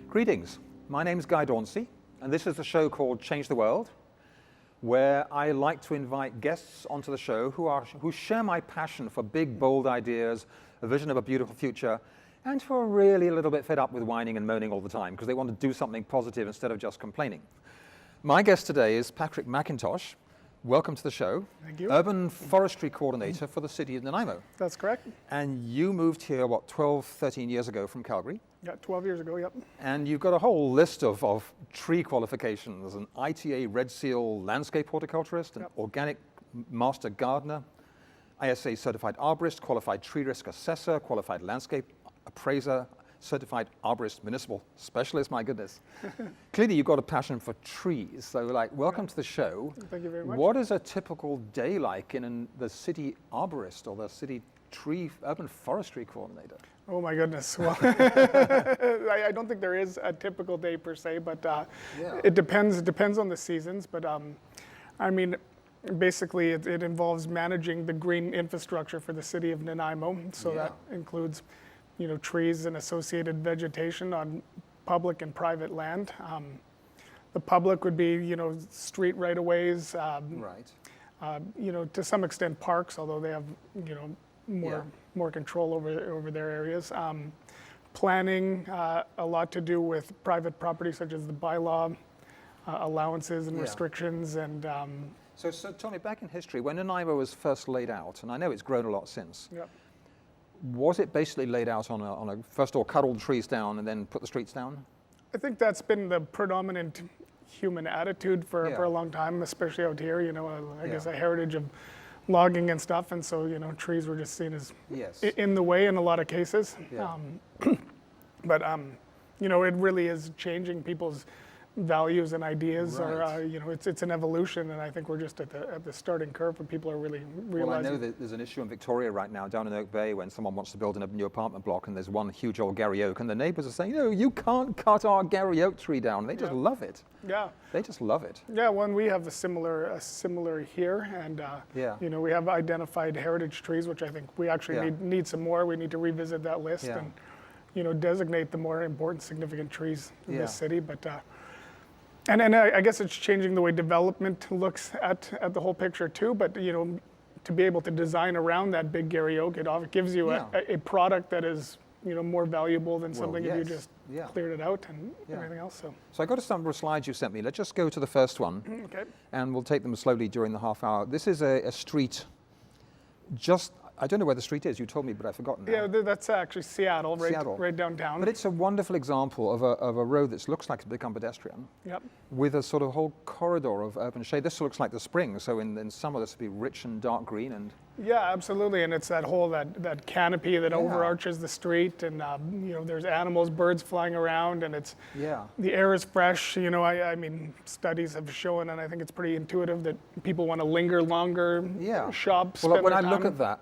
Greetings, my name is Dauncey, and this is a show called Change the World, where I like to invite guests onto the show who share my passion for big, bold ideas, a vision of a beautiful future, and who are really a little bit fed up with whining and moaning all the time because they want to do something positive instead of just complaining. My guest today is Patrick McIntosh. Welcome to the show. Thank you. Urban Forestry Coordinator for the city of Nanaimo. That's correct. And you moved here, 12, 13 years ago from Calgary? Yeah, 12 years ago, yep. And you've got a whole list of tree qualifications, an ITA Red Seal landscape horticulturist, an organic master gardener, ISA certified arborist, qualified tree risk assessor, qualified landscape appraiser, certified arborist municipal specialist, my goodness. Clearly you've got a passion for trees, so welcome to the show. Thank you very much. What is a typical day like in the city arborist or the city tree urban forestry coordinator? Oh my goodness. Well, I don't think there is a typical day per se, but it depends on the seasons. But I mean, basically it involves managing the green infrastructure for the city of Nanaimo. So that includes, trees and associated vegetation on public and private land. The public would be, street right-of-ways, to some extent parks, although they have, more control over their areas. Planning, a lot to do with private property, such as the bylaw, allowances and restrictions, and. So tell me, back in history, when Nanaimo was first laid out, and I know it's grown a lot since. Was it basically laid out on a first of all cut all the trees down and then put the streets down? I think that's been the predominant human attitude for a long time, especially out here. I guess a heritage of logging and stuff, and so trees were just seen as in the way in a lot of cases. But it really is changing people's values and ideas. It's an evolution, and I think we're just at the starting curve when people are really realizing. Well, I know that there's an issue in Victoria right now down in Oak Bay when someone wants to build a new apartment block, and there's one huge old Gary Oak, and the neighbors are saying, you can't cut our Gary Oak tree down. They just love it. Yeah. They just love it. Yeah, well, we have a similar here, and we have identified heritage trees, which I think we actually need some more. We need to revisit that list and designate the more important, significant trees in this city. But and I guess it's changing the way development looks at the whole picture too. But to be able to design around that big Gary Oak, it gives you a product that is more valuable than something if you just cleared it out and everything else. So I got a number of slides you sent me. Let's just go to the first one, and we'll take them slowly during the half hour. This is a street. I don't know where the street is. You told me, but I've forgotten now. Yeah, that's actually Seattle, right downtown. But it's a wonderful example of a road that looks like it's become pedestrian. With a sort of whole corridor of urban shade. This looks like the spring. So in summer this would be rich and dark green and. Yeah, absolutely. And it's that whole that canopy that overarches the street, and there's animals, birds flying around, and it's the air is fresh. I mean, studies have shown, and I think it's pretty intuitive that people want to linger longer, shop. Well, when I look at that,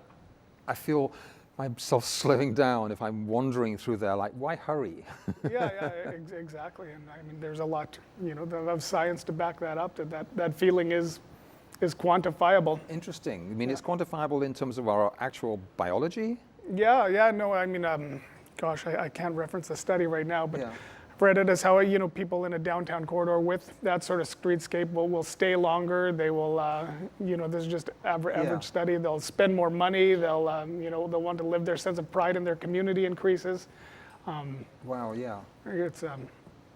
I feel myself slowing down if I'm wandering through there. Like, why hurry? Exactly. And I mean, there's a lot, of science to back that up. That feeling is quantifiable. Interesting. I mean, it's quantifiable in terms of our actual biology. No. I mean, I can't reference the study right now, but. I've read it as how people in a downtown corridor with that sort of streetscape will stay longer. They will there's just average study. They'll spend more money. They'll they'll want to live. Their sense of pride in their community increases. Wow. Yeah. It's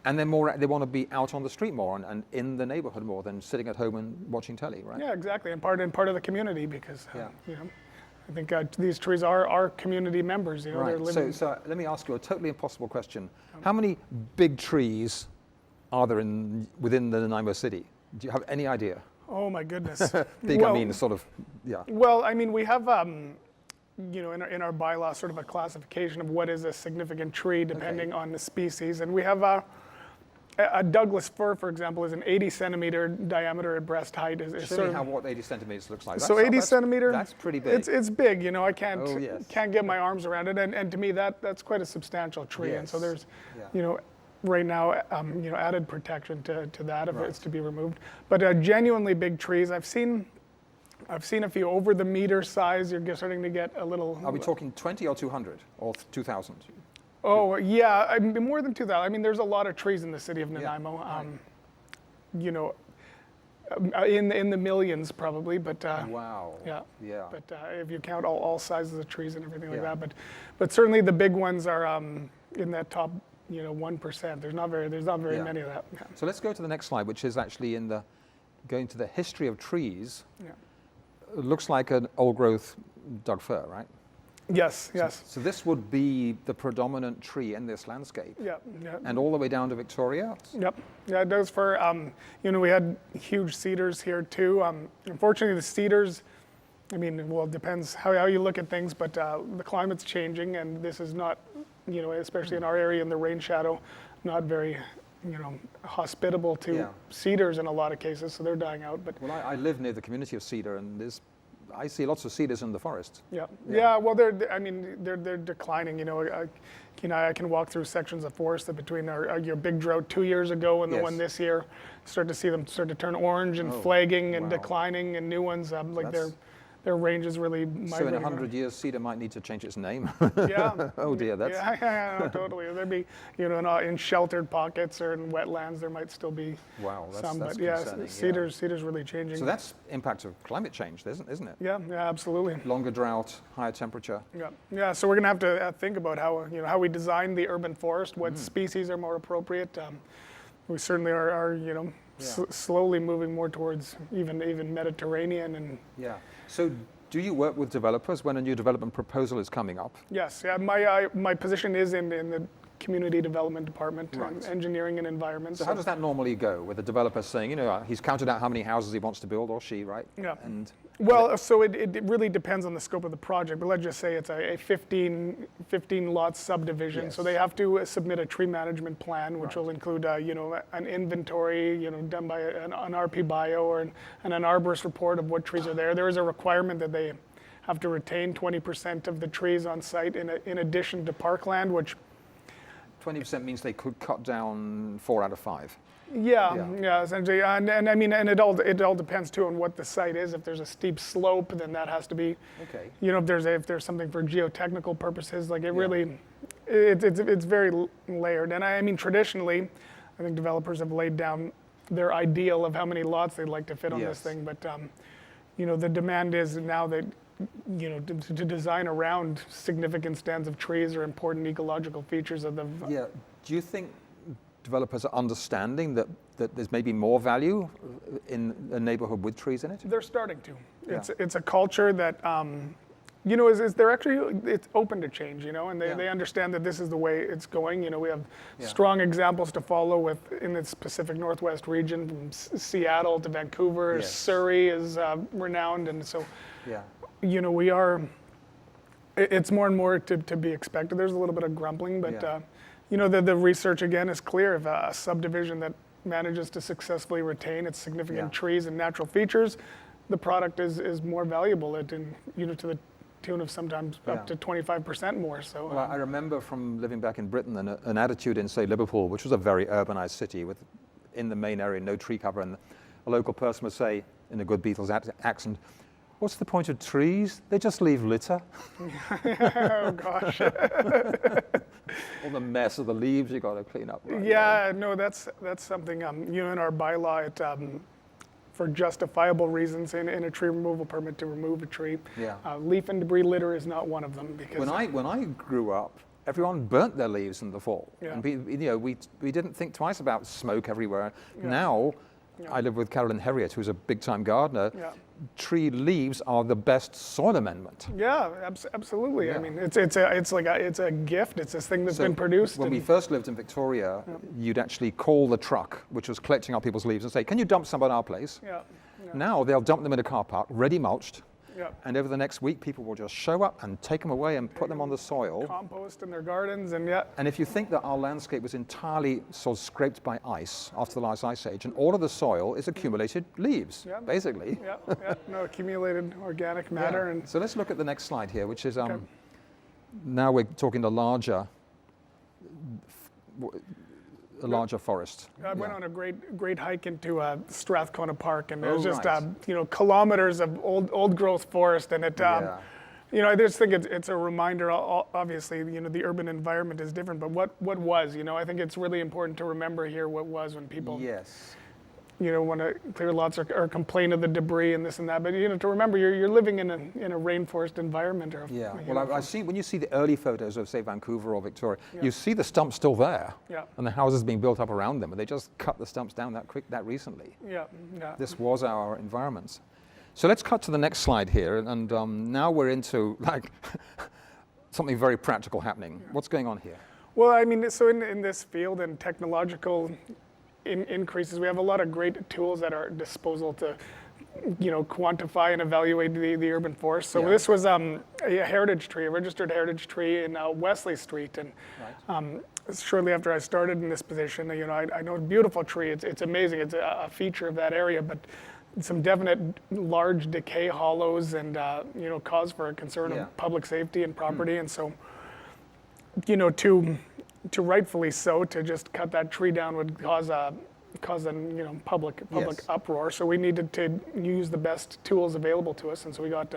and they're more. They want to be out on the street more and in the neighborhood more than sitting at home and watching telly, right? Yeah, exactly. And part of the community because I think these trees are community members. Right. They're living. So let me ask you a totally impossible question. How many big trees are there within the Nanaimo city? Do you have any idea? Oh my goodness. Big, I mean, sort of, Well, I mean, we have, in our bylaw, sort of a classification of what is a significant tree depending on the species, and we have a Douglas fir, for example, is an 80 centimeter diameter at breast height. Show me what 80 centimeters looks like. So 80 centimeter. That's pretty big. It's big. I can't get my arms around it, and to me that's quite a substantial tree. And so there's, right now, added protection to that if it's to be removed. But genuinely big trees, I've seen a few over the meter size. You're starting to get a little. Are we talking 20 or 200 or 2,000? Oh, yeah, I mean, more than 2,000. I mean, there's a lot of trees in the city of Nanaimo. Right. You know, in the millions probably, but wow. Yeah. Yeah. But if you count all sizes of trees and everything like that, but certainly the big ones are in that top 1%. There's not very many of that. Yeah. So let's go to the next slide, which is actually going to the history of trees. Yeah. It looks like an old growth Doug Fir, right? Yes, yes. So this would be the predominant tree in this landscape. Yeah, yeah. And all the way down to Victoria? Yep. Yeah, Doug's Fir. We had huge cedars here too. Unfortunately, the cedars, I mean, well, it depends how you look at things, but the climate's changing, and this is not, especially in our area in the rain shadow, not very, hospitable to cedars in a lot of cases, so they're dying out. But well, I live near the community of cedar, and I see lots of cedars in the forest. Yeah. Well, they're declining. I can walk through sections of forest between your big drought 2 years ago and the one this year. Start to see them start to turn orange and flagging and declining, and new ones their range is really migrating. So in 100 years, cedar might need to change its name. Yeah. Oh dear, that's. Yeah, no, totally. There'd be, in sheltered pockets or in wetlands, there might still be some. That's but concerning, cedar's really changing. So that's impact of climate change, isn't it? Yeah, absolutely. Longer drought, higher temperature. Yeah. So we're gonna have to think about how we design the urban forest. What species are more appropriate? We certainly are slowly moving more towards even Mediterranean and. Yeah. So do you work with developers when a new development proposal is coming up? Yes. Yeah. My position is in the community development department, engineering and environment. So how does that normally go with the developer saying, he's counted out how many houses he wants to build, or she, right? Yeah. And well, so it really depends on the scope of the project, but let's just say it's a 15 lot subdivision. Yes. So they have to submit a tree management plan, which will include, an inventory, done by an RP bio or an arborist report of what trees are there. There is a requirement that they have to retain 20% of the trees on site in addition to parkland, which 20% means they could cut down 4 out of 5. Yeah, essentially, and I mean, and it all depends too on what the site is. If there's a steep slope, then that has to be, okay. If there's something for geotechnical purposes, like it really, it's very layered. And I mean, traditionally, I think developers have laid down their ideal of how many lots they'd like to fit on this thing. But the demand is now that to design around significant stands of trees or important ecological features of the. Yeah. Do you think developers are understanding that there's maybe more value in a neighborhood with trees in it? They're starting to. It's a culture that they're actually, it's open to change, and they understand that this is the way it's going. We have strong examples to follow in the Pacific Northwest region, from Seattle to Vancouver. Surrey is renowned, and so we are. It's more and more to be expected. There's a little bit of grumbling, but. The research, again, is clear. If a subdivision that manages to successfully retain its significant trees and natural features, the product is more valuable to the tune of sometimes up to 25% more. So, well, I remember from living back in Britain an attitude in, say, Liverpool, which was a very urbanized city with, in the main area, no tree cover, and a local person would say, in a good Beatles accent, "What's the point of trees? They just leave litter." Oh, gosh. All the mess of the leaves you got to clean up. Right? No, that's something, in our bylaw, for justifiable reasons in a tree removal permit to remove a tree. Leaf and debris litter is not one of them. Because when I grew up, everyone burnt their leaves in the fall. And we didn't think twice about smoke everywhere. Now, I live with Carolyn Herriot, who's a big-time gardener. Tree leaves are the best soil amendment. Yeah, absolutely. Yeah. I mean, it's a gift. It's this thing that's been produced. When we first lived in Victoria, you'd actually call the truck, which was collecting up people's leaves, and say, "Can you dump some on our place?" Now they'll dump them in a car park, ready mulched. And over the next week, people will just show up and take them away and put them on the soil. Compost in their gardens, and And if you think that our landscape was entirely sort of scraped by ice after the last ice age, and all of the soil is accumulated leaves, basically. No, accumulated organic matter. And so let's look at the next slide here, which is now we're talking the larger forest. I went on a great hike into Strathcona Park, and there's just kilometers of old growth forest, and it I just think it's a reminder. Obviously, the urban environment is different, but what was? I think it's really important to remember here what was when people. Yes. Want to clear lots or complain of the debris and this and that, but to remember you're living in a rainforest environment. I see when you see the early photos of, say, Vancouver or Victoria, you see the stumps still there, and the houses being built up around them, and they just cut the stumps down that recently. This was our environment. So let's cut to the next slide here, and now we're into like something very practical happening. What's going on here? Well, so in this field and technological increases, we have a lot of great tools at our disposal to, quantify and evaluate the urban forest. So this was a heritage tree, a registered heritage tree in Wesley Street, and shortly after I started in this position, I know a beautiful tree. It's amazing. It's a feature of that area, but some definite large decay hollows and cause for a concern of public safety and property, and so to rightfully so, to just cut that tree down would cause a public uproar. So we needed to use the best tools available to us, and so we got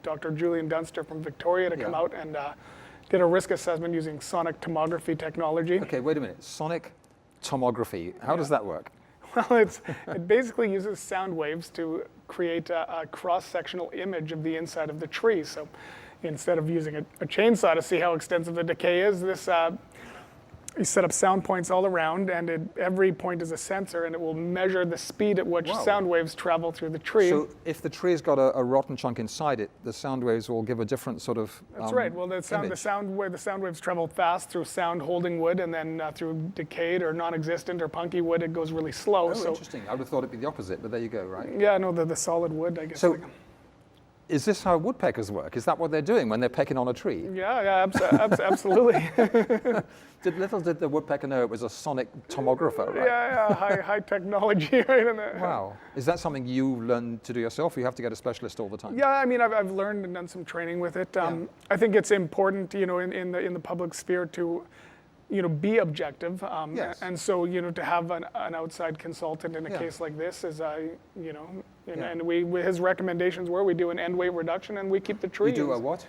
Dr. Julian Dunster from Victoria to come out and did a risk assessment using sonic tomography technology. Okay, wait a minute. Sonic tomography. How does that work? Well, it basically uses sound waves to create a cross-sectional image of the inside of the tree. So instead of using a chainsaw to see how extensive the decay is, you set up sound points all around, and every point is a sensor, and it will measure the speed at which sound waves travel through the tree. So if the tree's got a rotten chunk inside it, the sound waves will give a different sort of That's right. Well, the sound waves travel fast through sound holding wood, and then through decayed or non-existent or punky wood, it goes really slow. Oh, interesting. I would have thought it'd be the opposite, but there you go, right? Yeah, no, the solid wood, I guess. So, is this how woodpeckers work? Is that what they're doing when they're pecking on a tree? Yeah, absolutely. Little did the woodpecker know it was a sonic tomographer, right? Yeah, high technology, right? Wow. Is that something you learn to do yourself, or you have to get a specialist all the time? Yeah, I've learned and done some training with it. I think it's important, in the public sphere to, be objective. And so, to have an outside consultant in a case like this is, and his recommendations were we do an end weight reduction and we keep the trees. You do a what?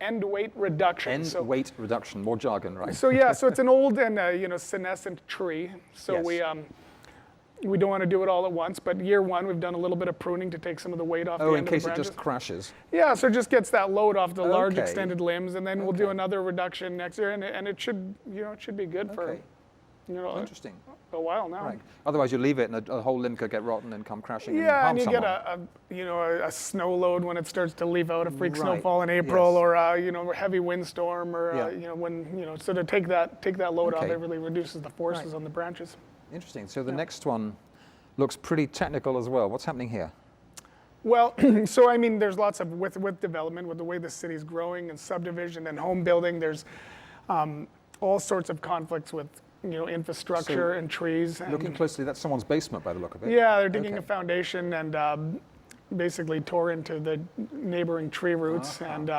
End weight reduction. End weight reduction, more jargon, right? So so it's an old and senescent tree. So we don't want to do it all at once, but year one we've done a little bit of pruning to take some of the weight off the end of the branches. In case it just crashes. Yeah, so it just gets that load off the large extended limbs, and then we'll do another reduction next year, and it should be good for Interesting. A while now. Right. Otherwise, you leave it, and a whole limb could get rotten and come crashing. Yeah, and you someone. Get a snow load when it starts to leave out, a freak snowfall in April, or a heavy windstorm, or so to take that load off, it really reduces the forces on the branches. Interesting. So the next one looks pretty technical as well. What's happening here? Well, so there's lots of with development, with the way the city's growing and subdivision and home building. There's all sorts of conflicts with infrastructure and trees. And looking closely, that's someone's basement by the look of it. Yeah, they're digging a foundation and basically tore into the neighboring tree roots, and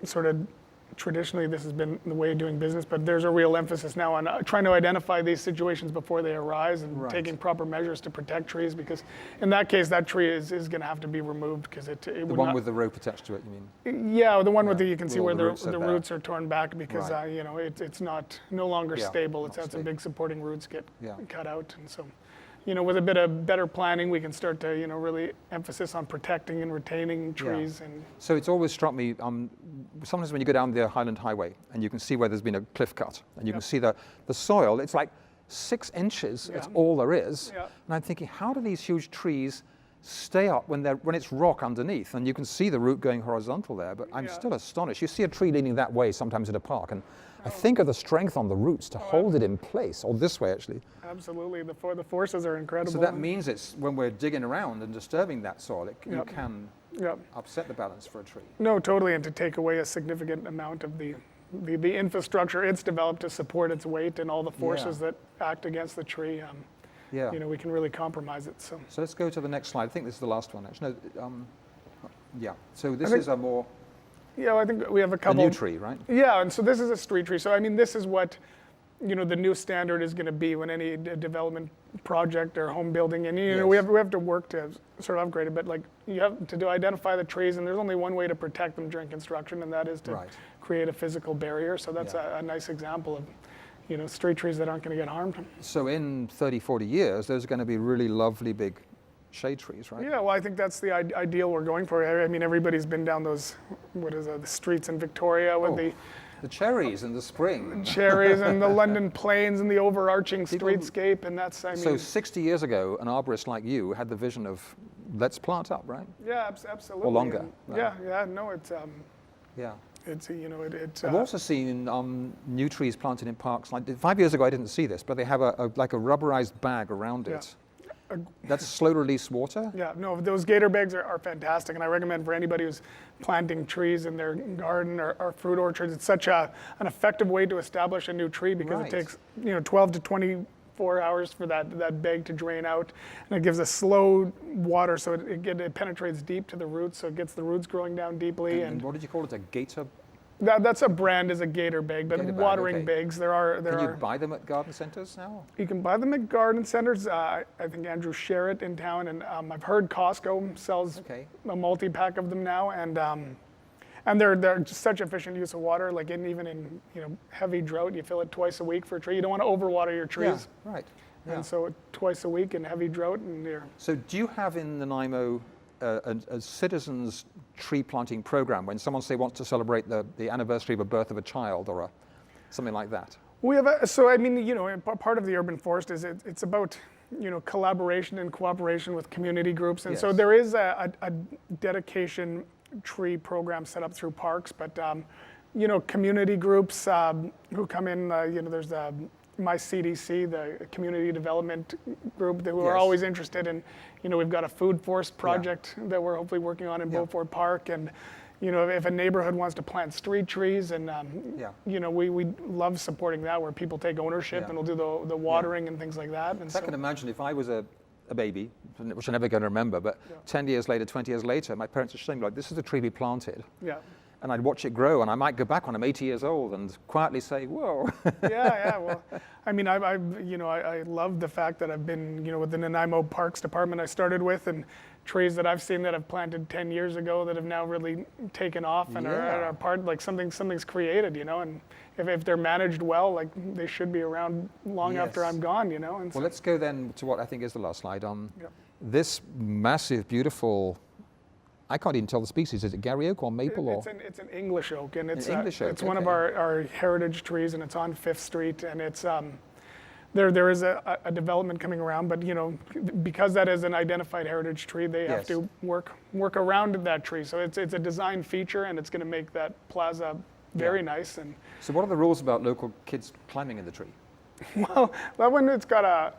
sort of traditionally this has been the way of doing business, but there's a real emphasis now on trying to identify these situations before they arise and taking proper measures to protect trees, because in that case that tree is going to have to be removed, because it the one with the rope attached to it, you mean? Yeah, the one with you can see where the roots are torn back, because it's no longer stable. It's had some big supporting roots get cut out, and so with a bit of better planning, we can start to really emphasis on protecting and retaining trees. And so it's always struck me, sometimes when you go down the Highland Highway and you can see where there's been a cliff cut, and you can see the soil, it's like 6 inches, it's all there is. And I'm thinking, how do these huge trees stay up when it's rock underneath? And you can see the root going horizontal there, but I'm still astonished. You see a tree leaning that way sometimes in a park, and I think of the strength on the roots to hold it in place, or this way actually. Absolutely, the forces are incredible. So that means it's when we're digging around and disturbing that soil, you can upset the balance for a tree. No, totally, and to take away a significant amount of the infrastructure it's developed to support its weight and all the forces that act against the tree. We can really compromise it. So let's go to the next slide. I think this is the last one, actually. No, so this is a more... Yeah, I think we have a couple... A new tree, right? Yeah, and so this is a street tree. So this is what the new standard is going to be when any development project or home building, and Yes. we have to work to sort of upgrade it, but like you have to identify the trees, and there's only one way to protect them during construction, and that is to create a physical barrier. So that's a nice example of street trees that aren't going to get harmed. So in 30, 40 years, those are going to be really lovely big shade trees, right? Yeah, well, I think that's the ideal we're going for. I mean, everybody's been down those, the streets in Victoria with the cherries in the spring. Cherries and the London plains and the overarching streetscape, and that's, So 60 years ago, an arborist like you had the vision of, let's plant up, right? Yeah, absolutely. Or longer. And, no, it's, yeah. It's, I've also seen new trees planted in parks. Like 5 years ago, I didn't see this, but they have like a rubberized bag around it. That's slow release water? Yeah, no, those gator bags are fantastic, and I recommend for anybody who's planting trees in their garden or fruit orchards. It's such an effective way to establish a new tree because it takes 12 to 24 hours for that bag to drain out, and it gives a slow water, so it penetrates deep to the roots, so it gets the roots growing down deeply. And what did you call it? A gator? That's a brand, is a gator bag, but watering bags, there are. Can you buy them at garden centers now? You can buy them at garden centers. I think Andrew Sherritt in town, and I've heard Costco sells a multi-pack of them now, and they're just such efficient use of water. Like even in heavy drought, you fill it twice a week for a tree. You don't want to overwater your trees. Yeah, right. Yeah. And so twice a week in heavy drought, and So do you have in Nanaimo a citizens tree planting program when someone wants to celebrate the anniversary of a birth of a child or something like that? We have part of the urban forest is it's about collaboration and cooperation with community groups, and so there is a dedication tree program set up through parks, but community groups who come in, there's my CDC, the community development group, who are always interested in, we've got a food forest project that we're hopefully working on in Beaufort Park, and if a neighborhood wants to plant street trees, and we love supporting that, where people take ownership and will do the watering and things like that. And I can imagine if I was a baby, which I'm never going to remember, but 10 years later, 20 years later, my parents are showing me, like, this is the tree we planted. Yeah. And I'd watch it grow, and I might go back when I'm 80 years old and quietly say, "Whoa!" Well, I mean, I love the fact that I've been, with the Nanaimo Parks Department I started with, and trees that I've seen that I've planted 10 years ago that have now really taken off and are part, like something's created, and if they're managed well, like they should be around long after I'm gone, And well, let's go then to what I think is the last slide. This massive, beautiful. I can't even tell the species. Is it Gary oak or maple? It's an English oak, and it's it's one of our heritage trees, and it's on 5th Street, and it's there is a development coming around, but because that is an identified heritage tree, they have to work around that tree. So it's a design feature, and it's going to make that plaza very nice. And so, what are the rules about local kids climbing in the tree? Well, that one it's got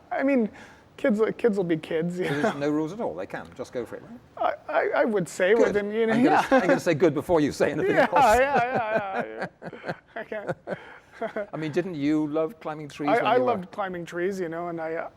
Kids will be kids. There's no rules at all. They can just go for it, right? I would say good. within, I'm going to say good before you say anything else. Yeah. I can't. I mean, didn't you love climbing trees? I loved climbing trees, and I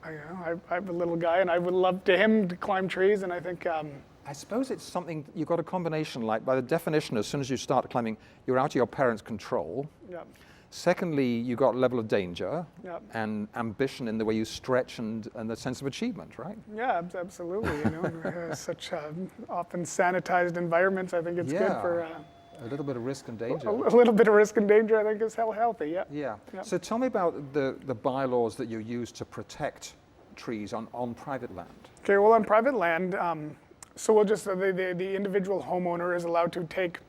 have a little guy, and I would love him to climb trees, and I think. I suppose it's something you've got a combination. Like by the definition, as soon as you start climbing, you're out of your parents' control. Yeah. Secondly, you've got a level of danger and ambition in the way you stretch and the sense of achievement, right? Yeah, absolutely. Such often sanitized environments. I think it's good for a little bit of risk and danger. A little bit of risk and danger, I think, is healthy. Yeah. So tell me about the bylaws that you use to protect trees on private land. Okay. Well, on private land, so we'll just the individual homeowner is allowed to take,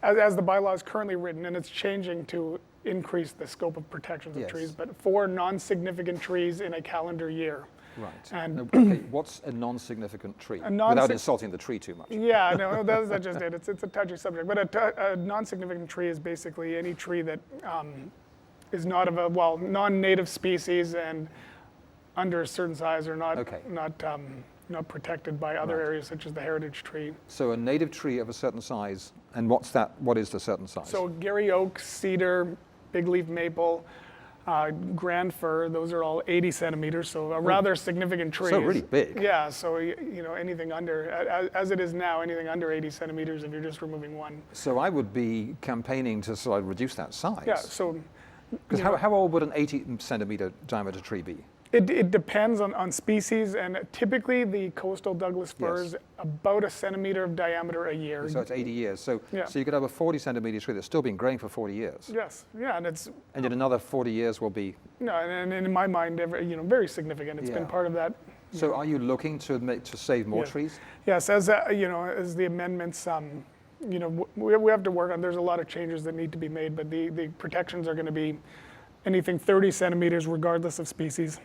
as the bylaw is currently written, and it's changing to increase the scope of protections of trees, but 4 non-significant trees in a calendar year. Right. And what's a non-significant tree? Without insulting the tree too much. Yeah, no, that's just it. It's a touchy subject. But a non-significant tree is basically any tree that is not of a non-native species and under a certain size or not protected by other areas such as the heritage tree. So a native tree of a certain size, and what's that? What is the certain size? So Gary oak, cedar, big leaf maple, grand fir, those are all 80 centimeters, so a rather significant tree. So really big. Yeah, so anything under, as it is now, anything under 80 centimeters if you're just removing one. So I would be campaigning to sort of reduce that size. Yeah, so Because how old would an 80 centimeter diameter tree be? It depends on species, and typically the coastal Douglas fir is about a centimeter of diameter a year. So it's 80 years. So you could have a 40 centimeter tree that's still been growing for 40 years. Yes, yeah, and then another 40 years will be. No, and in my mind, very significant. It's been part of that. So are you looking to save more trees? Yes, as as the amendments, we have to work on. There's a lot of changes that need to be made, but the protections are going to be anything 30 centimeters, regardless of species.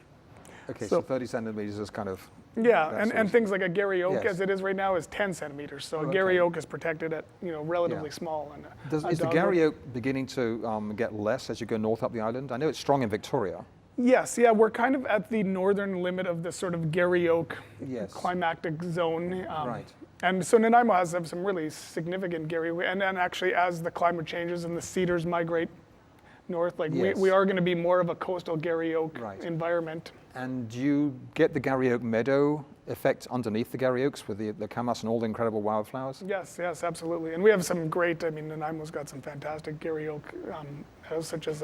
Okay, so 30 centimeters is kind of... Yeah, and things like a Gary oak, as it is right now, is 10 centimeters. So a Gary oak is protected at, relatively small. And is the Gary oak beginning to get less as you go north up the island? I know it's strong in Victoria. Yes, we're kind of at the northern limit of the sort of Gary oak climactic zone. Right. And so Nanaimo has some really significant Gary, and actually as the climate changes and the cedars migrate north, we are going to be more of a coastal Gary oak environment. And do you get the Gary oak meadow effect underneath the Gary oaks with the camas and all the incredible wildflowers? Yes, absolutely. And we have some great, Nanaimo's got some fantastic Gary oak meadows, such as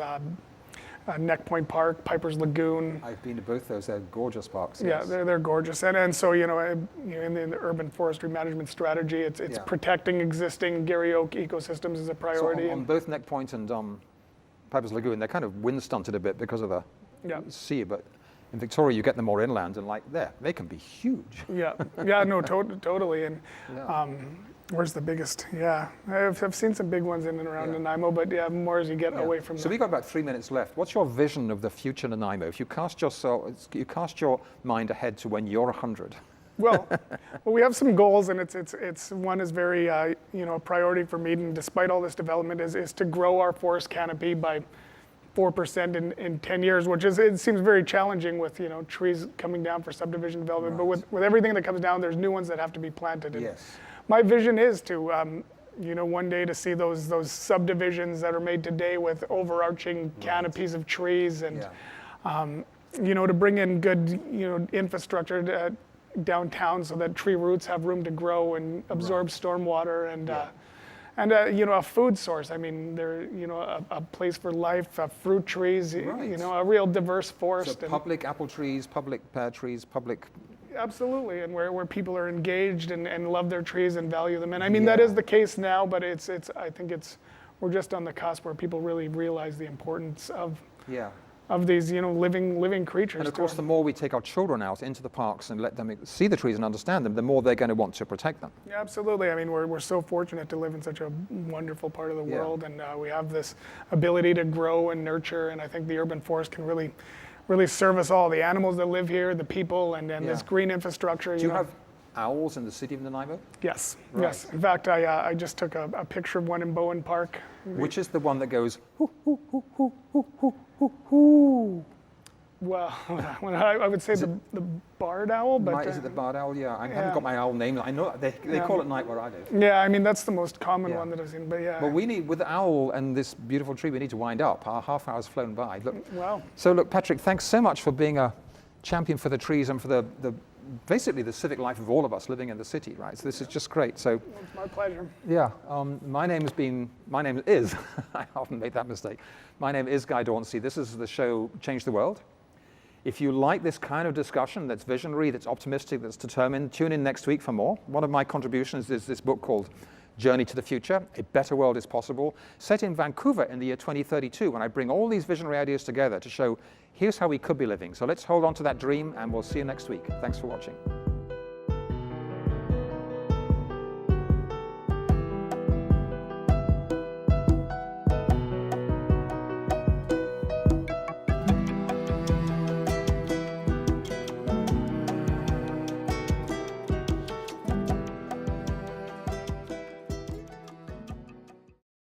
Neck Point Park, Piper's Lagoon. I've been to both those. They're gorgeous parks. Yeah, they're gorgeous. And so, in the urban forestry management strategy, it's protecting existing Gary oak ecosystems is a priority. So on both Neck Point and Piper's Lagoon, they're kind of wind stunted a bit because of the sea, but in Victoria, you get them more inland, and they can be huge. Totally. And where's the biggest? Yeah, I've seen some big ones in and around Nanaimo, but more as you get away from. So we've got about 3 minutes left. What's your vision of the future Nanaimo? If you cast your mind ahead to when you're 100. Well, we have some goals, and it's one is very a priority for me. And despite all this development, is to grow our forest canopy by 4% in 10 years, which it seems very challenging with trees coming down for subdivision development. But with everything that comes down, there's new ones that have to be planted. And my vision is to one day to see those subdivisions that are made today with overarching canopies of trees, and to bring in good infrastructure downtown so that tree roots have room to grow and absorb stormwater, and a food source. I mean, they're a place for life, fruit trees, a real diverse forest. So public apple trees, public pear trees, public. Absolutely, and where people are engaged and love their trees and value them. And I mean that is the case now, but I think we're just on the cusp where people really realize the importance of these living creatures. And of course, the more we take our children out into the parks and let them see the trees and understand them, the more they're going to want to protect them. Yeah, absolutely. I mean, we're so fortunate to live in such a wonderful part of the world, and we have this ability to grow and nurture. And I think the urban forest can really serve us all, the animals that live here, the people, and this green infrastructure. Do you have owls in the city of Nanaimo? Yes, yes. In fact, I just took a picture of one in Bowen Park. Which is the one that goes, hoo, hoo, hoo, hoo, hoo, hoo, hoo, hoo. Well, I would say the barred owl, but... Is it the barred owl? Yeah, I haven't got my owl name. I know they call it night where I live. Yeah, I mean, that's the most common one that I've seen, but Well, with the owl and this beautiful tree, we need to wind up. Our half hour's flown by. Look. Wow. So look, Patrick, thanks so much for being a champion for the trees and for basically the civic life of all of us living in the city, right? So this is just great. So it's my pleasure. Yeah, my name is, I often make that mistake. My name is Guy Dauncey. This is the show Change the World. If you like this kind of discussion that's visionary, that's optimistic, that's determined, tune in next week for more. One of my contributions is this book called Journey to the Future, A Better World is Possible, set in Vancouver in the year 2032, when I bring all these visionary ideas together to show here's how we could be living. So let's hold on to that dream, and we'll see you next week. Thanks for watching.